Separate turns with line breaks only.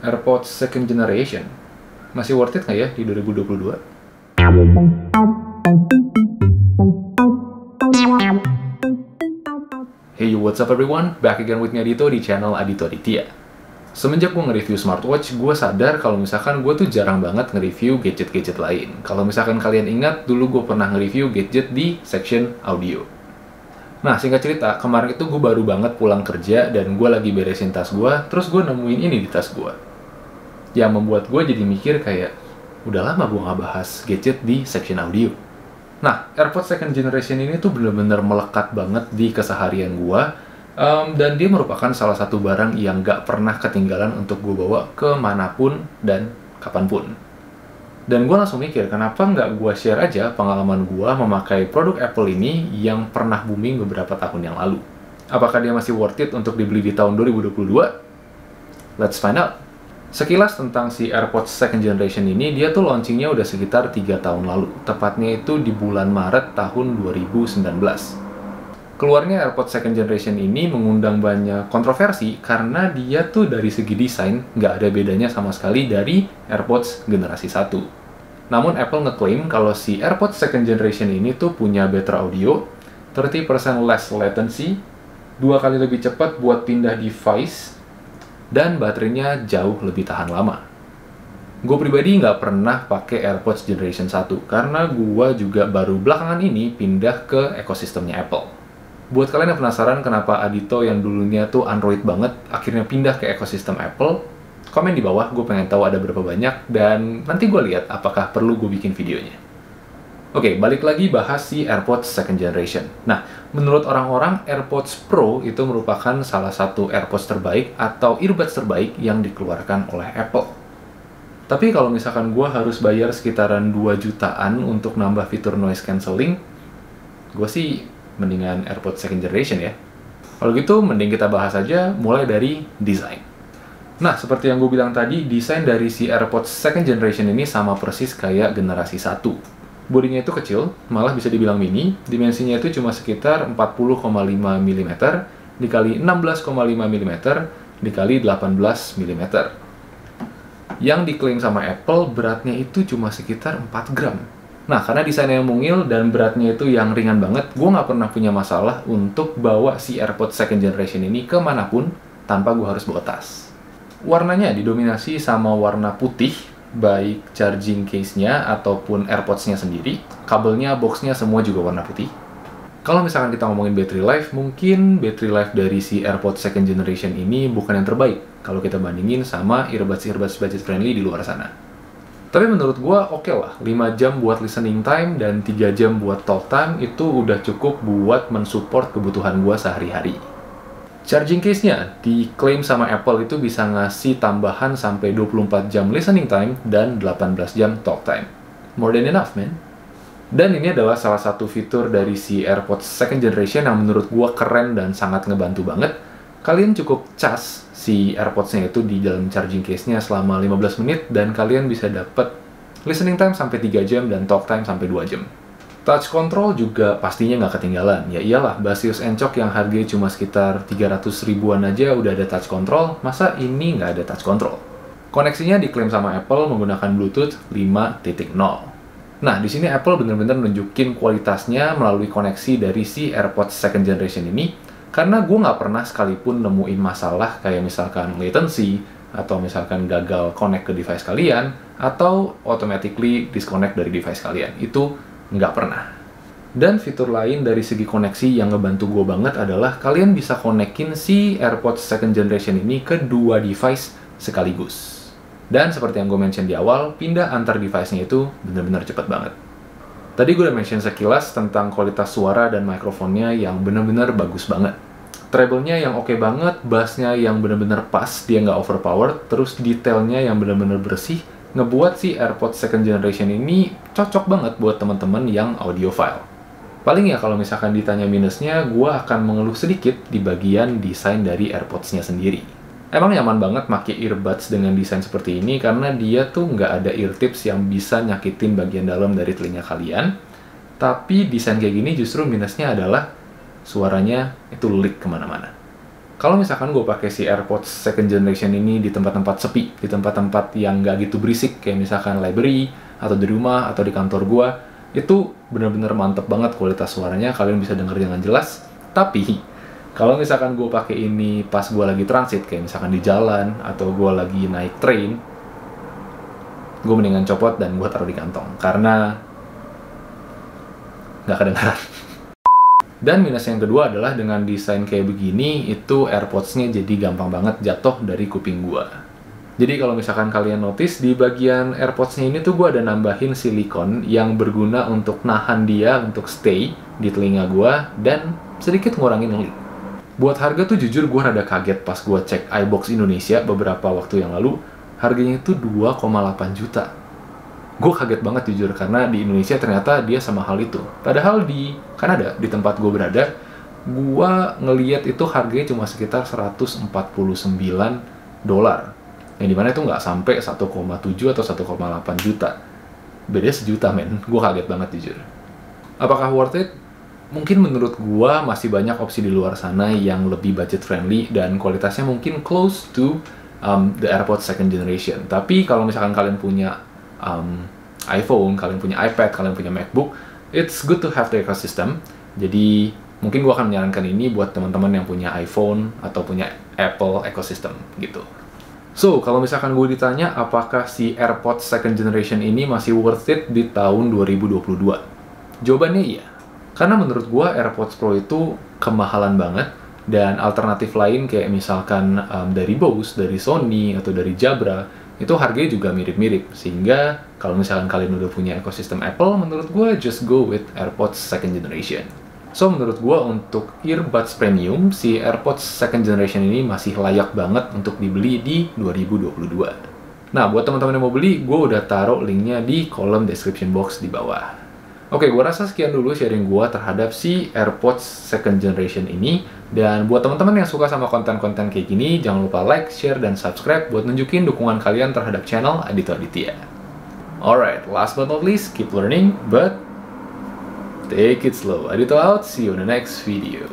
AirPods second generation. Masih worth it nggak ya di 2022? Hey, what's up everyone? Back again with me Adito di channel Adito Aditya. Semenjak gue nge-review smartwatch, gue sadar kalau misalkan gue tuh jarang banget nge-review gadget-gadget lain. Kalau misalkan kalian ingat, dulu gue pernah nge-review gadget di section audio. Nah, singkat cerita, kemarin itu gue baru banget pulang kerja dan gue lagi beresin tas gue, terus gue nemuin ini di tas gue. Yang membuat gue jadi mikir kayak, udah lama gue nggak bahas gadget di section audio. Nah, AirPods second generation ini tuh bener-bener melekat banget di keseharian gue, dan dia merupakan salah satu barang yang nggak pernah ketinggalan untuk gue bawa kemanapun dan kapanpun. Dan gue langsung mikir, kenapa nggak gue share aja pengalaman gue memakai produk Apple ini yang pernah booming beberapa tahun yang lalu. Apakah dia masih worth it untuk dibeli di tahun 2022? Let's find out! Sekilas tentang si AirPods second generation ini, dia tuh launchingnya udah sekitar 3 tahun lalu. Tepatnya itu di bulan Maret tahun 2019. Keluarnya AirPods second generation ini mengundang banyak kontroversi karena dia tuh dari segi desain nggak ada bedanya sama sekali dari AirPods generasi 1. Namun Apple ngeklaim kalau si AirPods second generation ini tuh punya better audio, 30% less latency, 2 kali lebih cepat buat pindah device, dan baterainya jauh lebih tahan lama. Gue pribadi nggak pernah pakai AirPods generation 1 karena gue juga baru belakangan ini pindah ke ekosistemnya Apple. Buat kalian yang penasaran kenapa Adito yang dulunya tuh Android banget akhirnya pindah ke ekosistem Apple, komen di bawah, gue pengen tahu ada berapa banyak, dan nanti gue lihat apakah perlu gue bikin videonya. Oke, balik lagi bahas si AirPods second generation. Nah, menurut orang-orang, AirPods Pro itu merupakan salah satu AirPods terbaik atau earbuds terbaik yang dikeluarkan oleh Apple. Tapi kalau misalkan gue harus bayar sekitaran 2 jutaan untuk nambah fitur noise cancelling, gue sih mendingan AirPods second generation ya. Kalau gitu, mending kita bahas aja mulai dari desain. Nah, seperti yang gue bilang tadi, desain dari si AirPods second generation ini sama persis kayak generasi 1. Bodinya itu kecil, malah bisa dibilang mini, dimensinya itu cuma sekitar 40,5 mm dikali 16,5 mm dikali 18 mm. Yang diklaim sama Apple, beratnya itu cuma sekitar 4 gram. Nah, karena desainnya yang mungil dan beratnya itu yang ringan banget, gue nggak pernah punya masalah untuk bawa si AirPods second generation ini kemanapun tanpa gue harus bawa tas. Warnanya didominasi sama warna putih, baik charging case-nya ataupun AirPods-nya sendiri. Kabelnya, box-nya semua juga warna putih. Kalau misalkan kita ngomongin battery life, mungkin battery life dari si AirPods second generation ini bukan yang terbaik kalau kita bandingin sama earbuds budget friendly di luar sana. Tapi menurut gua oke lah, 5 jam buat listening time dan 3 jam buat talk time itu udah cukup buat mensupport kebutuhan gua sehari-hari. Charging case-nya diklaim sama Apple itu bisa ngasih tambahan sampai 24 jam listening time dan 18 jam talk time. More than enough, man. Dan ini adalah salah satu fitur dari si AirPods second generation yang menurut gua keren dan sangat ngebantu banget. Kalian cukup cas si AirPods-nya itu di dalam charging case-nya selama 15 menit dan kalian bisa dapat listening time sampai 3 jam dan talk time sampai 2 jam. Touch control juga pastinya nggak ketinggalan. Ya iyalah, Basius Encok yang harganya cuma sekitar 300 ribuan aja udah ada touch control, masa ini nggak ada touch control? Koneksinya diklaim sama Apple menggunakan Bluetooth 5.0. Nah, di sini Apple bener-bener nunjukin kualitasnya melalui koneksi dari si AirPods second generation ini, karena gue nggak pernah sekalipun nemuin masalah kayak misalkan latency, atau misalkan gagal connect ke device kalian, atau automatically disconnect dari device kalian. Itu nggak pernah. Dan fitur lain dari segi koneksi yang ngebantu gue banget adalah kalian bisa konekin si AirPods second generation ini ke 2 device sekaligus. Dan seperti yang gue mention di awal, pindah antar device-nya itu bener-bener cepet banget. Tadi gue udah mention sekilas tentang kualitas suara dan mikrofonnya yang bener-bener bagus banget. Treble-nya yang oke banget, bass-nya yang bener-bener pas, dia nggak overpowered, terus detailnya yang bener-bener bersih, ngebuat si AirPods second generation ini cocok banget buat teman-teman yang audiophile. Paling ya kalau misalkan ditanya minusnya, gue akan mengeluh sedikit di bagian desain dari AirPods-nya sendiri. Emang nyaman banget pakai earbuds dengan desain seperti ini karena dia tuh nggak ada ear tips yang bisa nyakitin bagian dalam dari telinga kalian. Tapi desain kayak gini justru minusnya adalah suaranya itu leak kemana-mana. Kalau misalkan gue pakai si AirPods second generation ini di tempat-tempat sepi, di tempat-tempat yang nggak gitu berisik, kayak misalkan library, atau di rumah, atau di kantor gue, itu bener-bener mantep banget kualitas suaranya, kalian bisa denger dengan jelas. Tapi, kalau misalkan gue pakai ini pas gue lagi transit, kayak misalkan di jalan, atau gue lagi naik train, gue mendingan copot dan gue taruh di kantong, karena nggak kedengaran. Dan minus yang kedua adalah dengan desain kayak begini, itu AirPods-nya jadi gampang banget jatuh dari kuping gua. Jadi kalau misalkan kalian notice, di bagian AirPods-nya ini tuh gua ada nambahin silikon yang berguna untuk nahan dia untuk stay di telinga gua dan sedikit ngurangin leak. Buat harga tuh jujur gua rada kaget pas gua cek iBox Indonesia beberapa waktu yang lalu, harganya itu 2,8 juta. Gue kaget banget jujur, karena di Indonesia ternyata dia sama hal itu. Padahal di Kanada, di tempat gue berada, gue ngeliat itu harganya cuma sekitar $149. Yang dimana itu nggak sampai 1,7 atau 1,8 juta. Beda sejuta, men. Gue kaget banget jujur. Apakah worth it? Mungkin menurut gue masih banyak opsi di luar sana yang lebih budget friendly dan kualitasnya mungkin close to the AirPods second generation. Tapi kalau misalkan kalian punya iPhone, kalian punya iPad, kalian punya MacBook, it's good to have the ecosystem. Jadi mungkin gue akan menyarankan ini buat teman-teman yang punya iPhone atau punya Apple ecosystem gitu. So, kalau misalkan gue ditanya apakah si AirPods second generation ini masih worth it di tahun 2022? Jawabannya iya. Karena menurut gue AirPods Pro itu kemahalan banget, dan alternatif lain kayak misalkan dari Bose, dari Sony, atau dari Jabra, itu harganya juga mirip-mirip. Sehingga kalau misalkan kalian udah punya ekosistem Apple, menurut gue just go with AirPods second generation. So menurut gue untuk earbuds premium, si AirPods second generation ini masih layak banget untuk dibeli di 2022. Nah, buat teman-teman yang mau beli, gue udah taruh linknya di kolom description box di bawah. Oke, gue rasa sekian dulu sharing gue terhadap si AirPods second generation ini. Dan buat teman-teman yang suka sama konten-konten kayak gini, jangan lupa like, share, dan subscribe buat nunjukin dukungan kalian terhadap channel Adito Aditya. Alright, last but not least, keep learning, but take it slow. Adito out, see you in the next video.